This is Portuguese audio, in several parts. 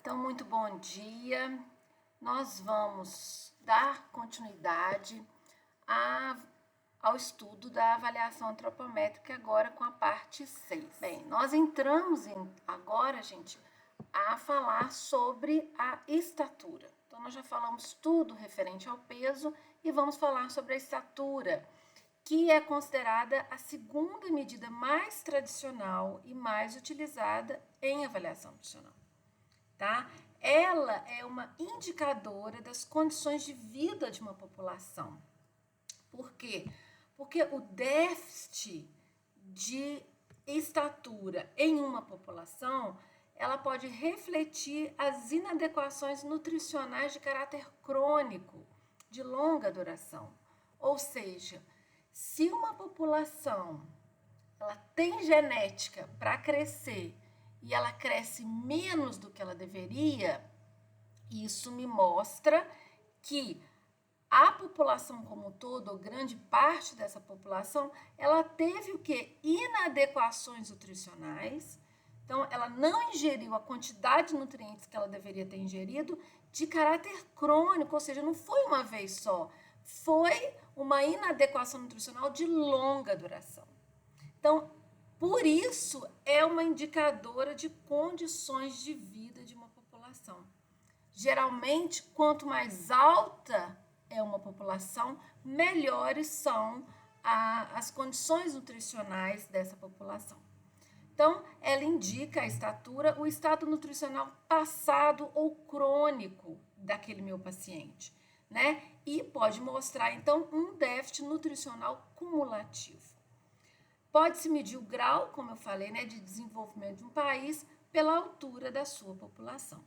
Então, muito bom dia. Nós vamos dar continuidade ao estudo da avaliação antropométrica agora com a parte 6. Bem, nós entramos agora, gente, a falar sobre a estatura. Então, nós já falamos tudo referente ao peso e vamos falar sobre a estatura, que é considerada a segunda medida mais tradicional e mais utilizada em avaliação nutricional. Tá? Ela é uma indicadora das condições de vida de uma população. Por quê? Porque o déficit de estatura em uma população, ela pode refletir as inadequações nutricionais de caráter crônico, de longa duração. Ou seja, se uma população ela tem genética para crescer e ela cresce menos do que ela deveria, isso me mostra que a população como um todo, ou grande parte dessa população, ela teve o quê? Inadequações nutricionais. Então, ela não ingeriu a quantidade de nutrientes que ela deveria ter ingerido de caráter crônico, ou seja, não foi uma vez só, foi uma inadequação nutricional de longa duração. Então, por isso, é uma indicadora de condições de vida de uma população. Geralmente, quanto mais alta é uma população, melhores são as condições nutricionais dessa população. Então, ela indica a estatura, o estado nutricional passado ou crônico daquele meu paciente, né? E pode mostrar, então, um déficit nutricional cumulativo. Pode-se medir o grau, como eu falei, né, de desenvolvimento de um país pela altura da sua população.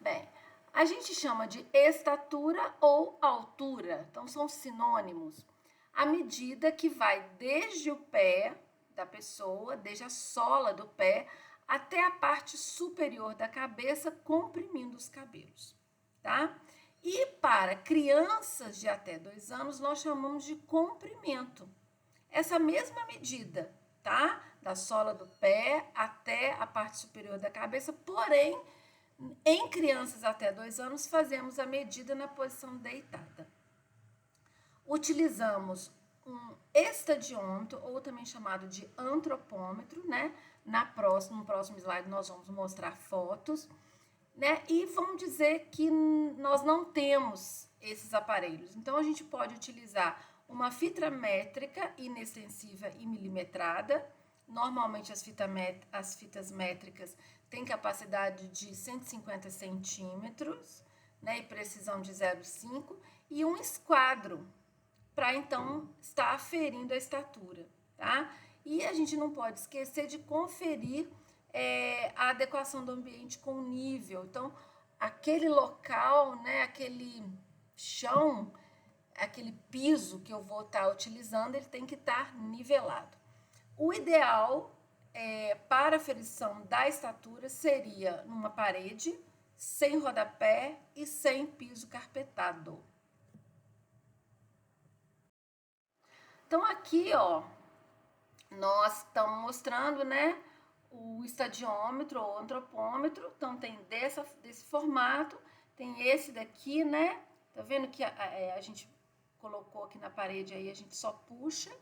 Bem, a gente chama de estatura ou altura, então são sinônimos. A medida que vai desde o pé da pessoa, desde a sola do pé, até a parte superior da cabeça, comprimindo os cabelos, tá? E para crianças de até 2 anos, nós chamamos de comprimento. Essa mesma medida, tá? Da sola do pé até a parte superior da cabeça, porém, em crianças até 2 anos, fazemos a medida na posição deitada. Utilizamos um estadiômetro, ou também chamado de antropômetro, né? No próximo slide nós vamos mostrar fotos, né? E vamos dizer que nós não temos esses aparelhos. Então, a gente pode utilizar uma fita métrica inextensiva e milimetrada. Normalmente, as fitas métricas têm capacidade de 150 centímetros, né? E precisão de 0,5. E um esquadro, para, então, estar aferindo a estatura, tá? E a gente não pode esquecer de conferir a adequação do ambiente com o nível. Então, aquele local, né, aquele chão, aquele piso que eu vou estar utilizando, ele tem que estar nivelado. O ideal para a aferição da estatura seria numa parede, sem rodapé e sem piso carpetado. Então, aqui, ó, nós estamos mostrando, né, o estadiômetro ou antropômetro. Então, tem desse formato, tem esse daqui, né? Tá vendo que a gente colocou aqui na parede, aí a gente só puxa.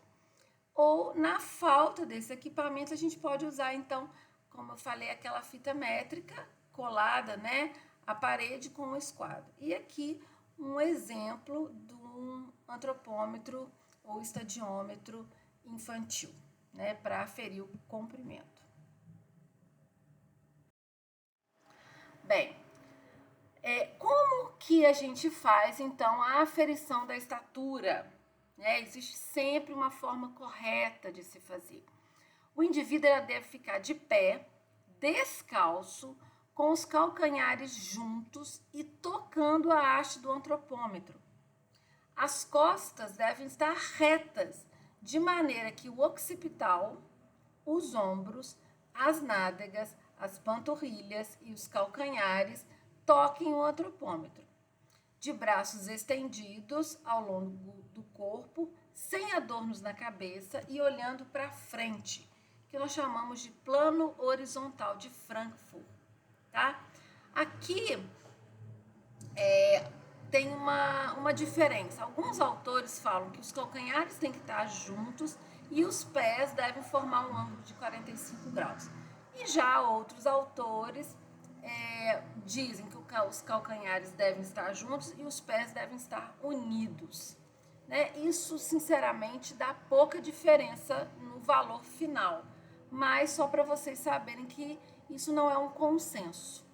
Ou, na falta desse equipamento, a gente pode usar, então, como eu falei, aquela fita métrica colada, né, à parede com o esquadro. E aqui, um exemplo de um antropômetro ou estadiômetro infantil, né, para aferir o comprimento. Bem, como que a gente faz, então, a aferição da estatura? Existe sempre uma forma correta de se fazer. O indivíduo deve ficar de pé, descalço, com os calcanhares juntos e tocando a haste do antropômetro. As costas devem estar retas, de maneira que o occipital, os ombros, as nádegas, as panturrilhas e os calcanhares toquem o antropômetro. De braços estendidos ao longo do corpo, sem adornos na cabeça e olhando para frente. que nós chamamos de plano horizontal de Frankfurt, tá? Aqui tem uma diferença. Alguns autores falam que os calcanhares têm que estar juntos e os pés devem formar um ângulo de 45 graus. E já outros autores dizem que os calcanhares devem estar juntos e os pés devem estar unidos. Né? Isso, sinceramente, dá pouca diferença no valor final, mas só para vocês saberem que isso não é um consenso.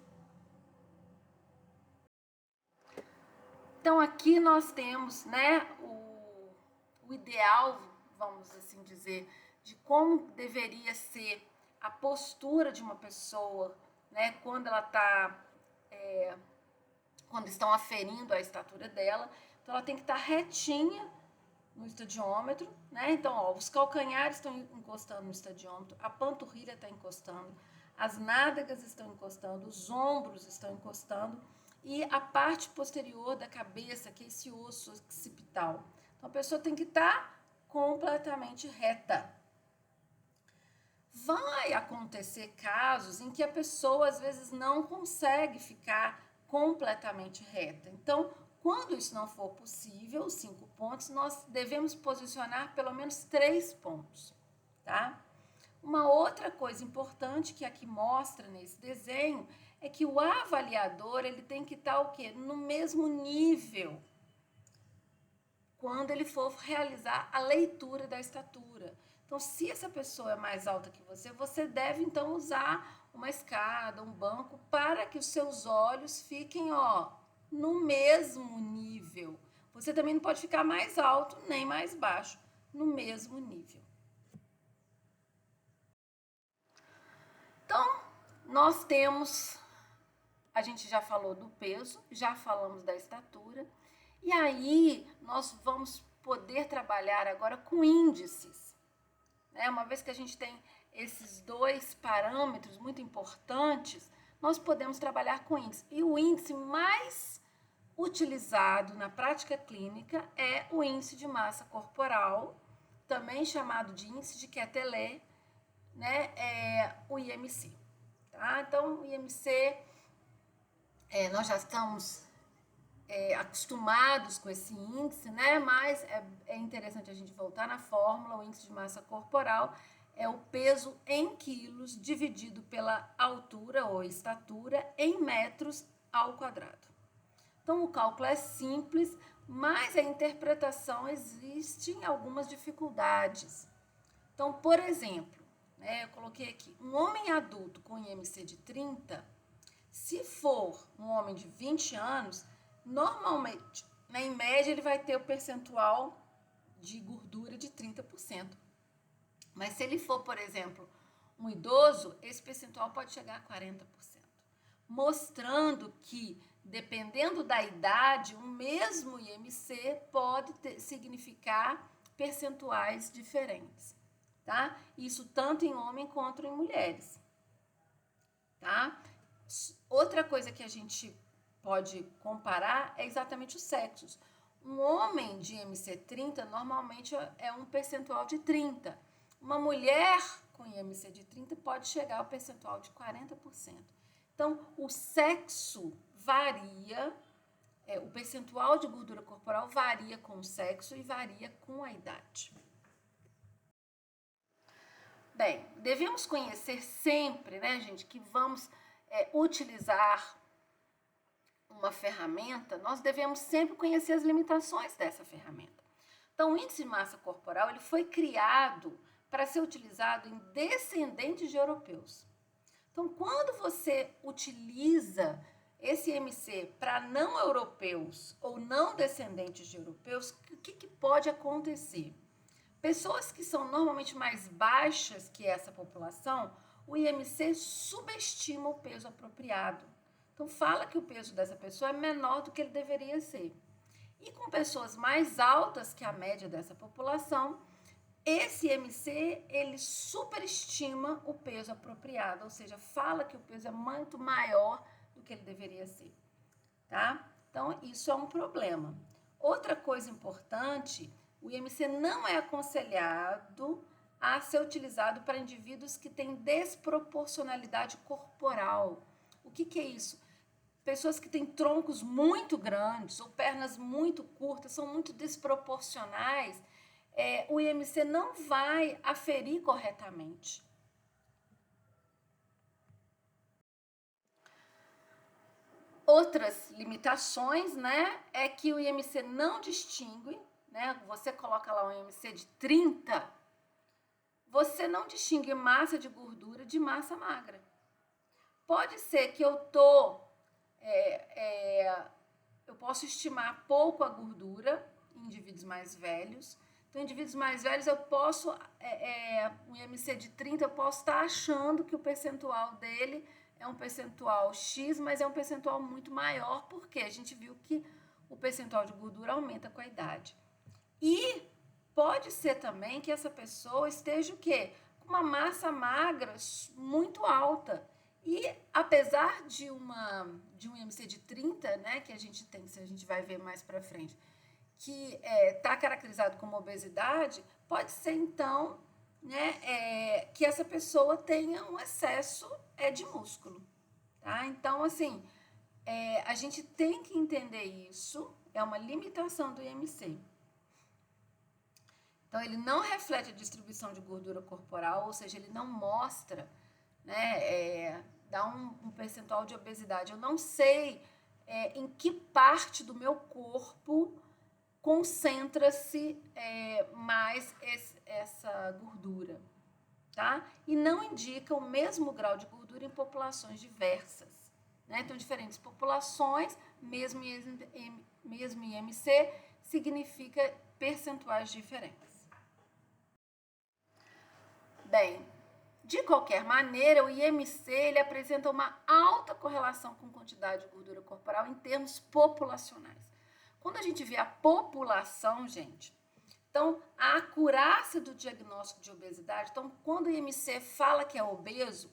Então, aqui nós temos, né, o ideal, vamos assim dizer, de como deveria ser a postura de uma pessoa, né, quando ela está, quando estão aferindo a estatura dela. Então, ela tem que estar retinha no estadiômetro, né? Então, ó, os calcanhares estão encostando no estadiômetro, a panturrilha está encostando, as nádegas estão encostando, os ombros estão encostando e a parte posterior da cabeça, que é esse osso occipital. Então, a pessoa tem que estar completamente reta. Vai acontecer casos em que a pessoa, às vezes, não consegue ficar completamente reta. Então, quando isso não for possível, os 5 pontos, nós devemos posicionar pelo menos 3 pontos, tá? Uma outra coisa importante que aqui mostra nesse desenho é que o avaliador, ele tem que estar o quê? No mesmo nível quando ele for realizar a leitura da estatura. Então, se essa pessoa é mais alta que você, você deve então usar uma escada, um banco, para que os seus olhos fiquem, ó, no mesmo nível. Você também não pode ficar mais alto nem mais baixo, no mesmo nível. Então, nós temos, a gente já falou do peso, já falamos da estatura, e aí nós vamos poder trabalhar agora com índices. Né? Uma vez que a gente tem esses 2 parâmetros muito importantes, nós podemos trabalhar com índice. E o índice mais utilizado na prática clínica é o índice de massa corporal, também chamado de índice de Quetelet, né? O IMC. Tá? Então, o IMC, nós já estamos acostumados com esse índice, né? Mas é interessante a gente voltar na fórmula. O índice de massa corporal é o peso em quilos dividido pela altura ou estatura em metros ao quadrado. Então, o cálculo é simples, mas a interpretação existem algumas dificuldades. Então, por exemplo, eu coloquei aqui, um homem adulto com IMC de 30, se for um homem de 20 anos, normalmente, em média, ele vai ter o percentual de gordura de 30%. Mas se ele for, por exemplo, um idoso, esse percentual pode chegar a 40%. Mostrando que, dependendo da idade, o mesmo IMC pode significar percentuais diferentes, tá? Isso tanto em homem quanto em mulheres, tá? Outra coisa que a gente pode comparar é exatamente os sexos. Um homem de IMC 30 normalmente é um percentual de 30. Uma mulher com IMC de 30 pode chegar ao percentual de 40%. Então, o sexo varia, o percentual de gordura corporal varia com o sexo e varia com a idade. Bem, devemos conhecer sempre, né, gente, que vamos utilizar uma ferramenta, nós devemos sempre conhecer as limitações dessa ferramenta. Então, o índice de massa corporal ele foi criado para ser utilizado em descendentes de europeus. Então, quando você utiliza esse IMC para não europeus ou não descendentes de europeus, o que pode acontecer? Pessoas que são normalmente mais baixas que essa população, o IMC subestima o peso apropriado. Então, fala que o peso dessa pessoa é menor do que ele deveria ser. E com pessoas mais altas que a média dessa população, esse IMC, ele superestima o peso apropriado, ou seja, fala que o peso é muito maior do que ele deveria ser, tá? Então, isso é um problema. Outra coisa importante, o IMC não é aconselhado a ser utilizado para indivíduos que têm desproporcionalidade corporal. O que é isso? Pessoas que têm troncos muito grandes ou pernas muito curtas, são muito desproporcionais, o IMC não vai aferir corretamente. Outras limitações, né, é que o IMC não distingue, né, você coloca lá um IMC de 30, você não distingue massa de gordura de massa magra. Pode ser que eu posso estimar pouco a gordura em indivíduos mais velhos. Então, em indivíduos mais velhos, eu posso, um IMC de 30, eu posso estar achando que o percentual dele é um percentual X, mas é um percentual muito maior, porque a gente viu que o percentual de gordura aumenta com a idade. E pode ser também que essa pessoa esteja o quê? Com uma massa magra muito alta. E apesar de um IMC de 30, né, que a gente tem, se a gente vai ver mais para frente, que está caracterizado como obesidade, pode ser então, né, que essa pessoa tenha um excesso de músculo, tá? Então, assim, a gente tem que entender isso, é uma limitação do IMC. Então, ele não reflete a distribuição de gordura corporal, ou seja, ele não mostra, né, dá um percentual de obesidade. Eu não sei em que parte do meu corpo concentra-se mais essa gordura, tá? E não indica o mesmo grau de gordura em populações diversas, né? Então, diferentes populações, mesmo IMC, significa percentuais diferentes. Bem, de qualquer maneira, o IMC ele apresenta uma alta correlação com quantidade de gordura corporal em termos populacionais. Quando a gente vê a população, gente, então a acurácia do diagnóstico de obesidade, então quando o IMC fala que é obeso,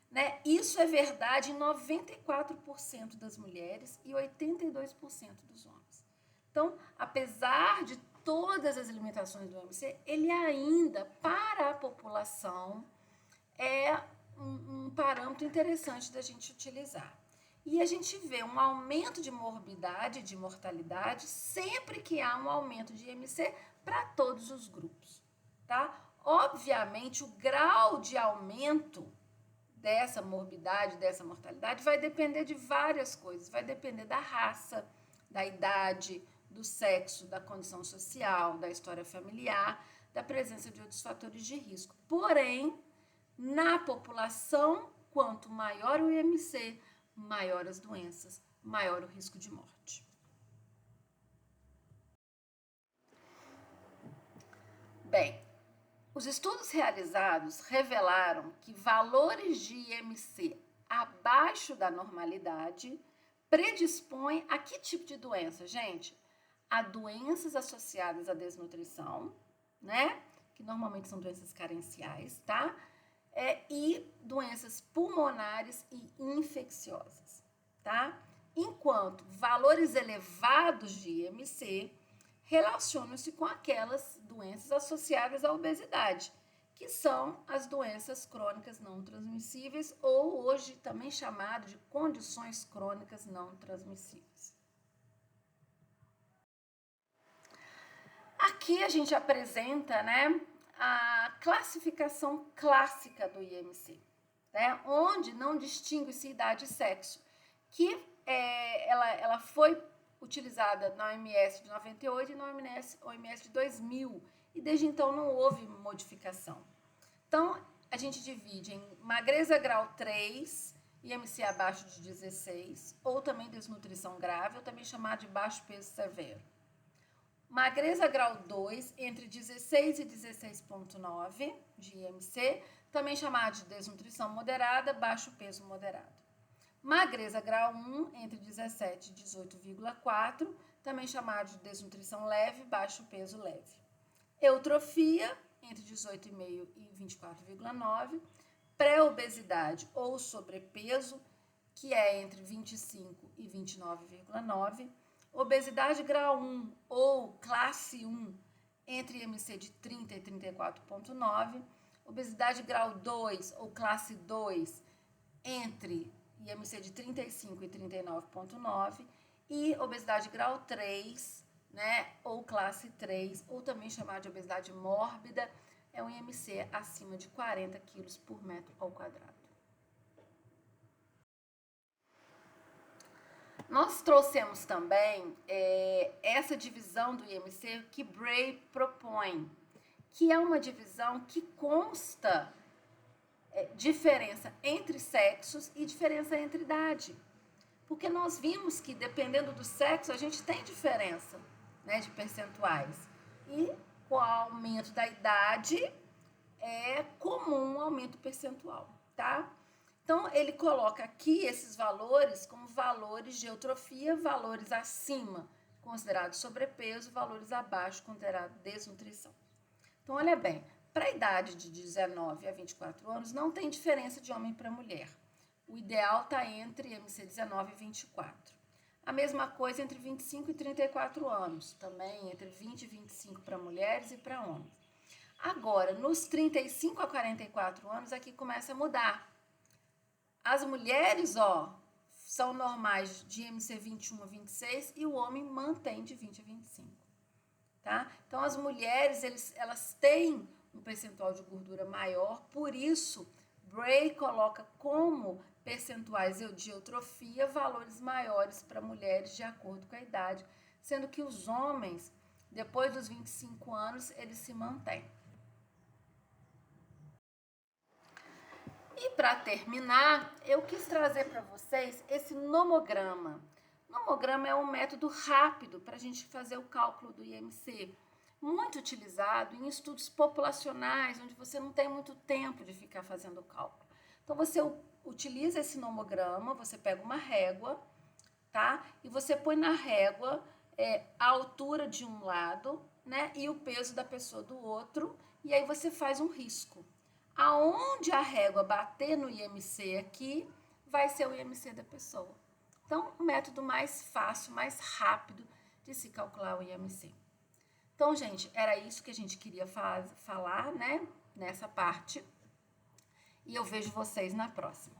né, isso é verdade em 94% das mulheres e 82% dos homens. Então, apesar de todas as limitações do IMC, ele ainda, para a população, é um parâmetro interessante da gente utilizar. E a gente vê um aumento de morbidade, de mortalidade, sempre que há um aumento de IMC para todos os grupos, tá? Obviamente, o grau de aumento dessa morbidade, dessa mortalidade, vai depender de várias coisas. Vai depender da raça, da idade, do sexo, da condição social, da história familiar, da presença de outros fatores de risco. Porém, na população, quanto maior o IMC, maior as doenças, maior o risco de morte. Bem, os estudos realizados revelaram que valores de IMC abaixo da normalidade predispõem a que tipo de doença, gente? A doenças associadas à desnutrição, né? Que normalmente são doenças carenciais, tá? E doenças pulmonares e infecciosas, tá? Enquanto valores elevados de IMC relacionam-se com aquelas doenças associadas à obesidade, que são as doenças crônicas não transmissíveis, ou hoje também chamado de condições crônicas não transmissíveis. Aqui a gente apresenta, né, a classificação clássica do IMC, né, onde não distingue-se idade e sexo, que ela foi utilizada na OMS de 98 e na OMS de 2000, e desde então não houve modificação. Então, a gente divide em magreza grau 3, IMC abaixo de 16, ou também desnutrição grave, ou também chamado de baixo peso severo. Magreza grau 2, entre 16 e 16,9 de IMC, também chamado de desnutrição moderada, baixo peso moderado. Magreza grau 1, entre 17 e 18,4, também chamado de desnutrição leve, baixo peso leve. Eutrofia, entre 18,5 e 24,9. Pré-obesidade ou sobrepeso, que é entre 25 e 29,9. Obesidade grau 1 ou classe 1, entre IMC de 30 e 34,9. Obesidade grau 2 ou classe 2 entre IMC de 35 e 39,9 e obesidade grau 3, né, ou classe 3, ou também chamada de obesidade mórbida, é um IMC acima de 40 quilos por metro ao quadrado. Nós trouxemos também essa divisão do IMC que Bray propõe, que é uma divisão que consta diferença entre sexos e diferença entre idade. Porque nós vimos que, dependendo do sexo, a gente tem diferença, né, de percentuais. E com o aumento da idade, é comum um aumento percentual, tá? Então, ele coloca aqui esses valores como valores de eutrofia, valores acima considerado sobrepeso, valores abaixo considerado desnutrição. Então, olha bem, para a idade de 19 a 24 anos, não tem diferença de homem para mulher. O ideal está entre MC 19 e 24. A mesma coisa entre 25 e 34 anos, também entre 20 e 25 para mulheres e para homens. Agora, nos 35 a 44 anos, aqui começa a mudar. As mulheres, são normais de MC 21 a 26 e o homem mantém de 20 a 25, tá? Então, as mulheres, elas têm um percentual de gordura maior, por isso, Bray coloca como percentuais de eutrofia valores maiores para mulheres de acordo com a idade, sendo que os homens, depois dos 25 anos, eles se mantêm. E para terminar, eu quis trazer para vocês esse nomograma. Nomograma é um método rápido para a gente fazer o cálculo do IMC, muito utilizado em estudos populacionais, onde você não tem muito tempo de ficar fazendo o cálculo. Então, você utiliza esse nomograma, você pega uma régua, tá? E você põe na régua a altura de um lado, né? E o peso da pessoa do outro, e aí você faz um risco. Aonde a régua bater no IMC aqui, vai ser o IMC da pessoa. Então, o método mais fácil, mais rápido de se calcular o IMC. Então, gente, era isso que a gente queria falar, né, nessa parte. E eu vejo vocês na próxima.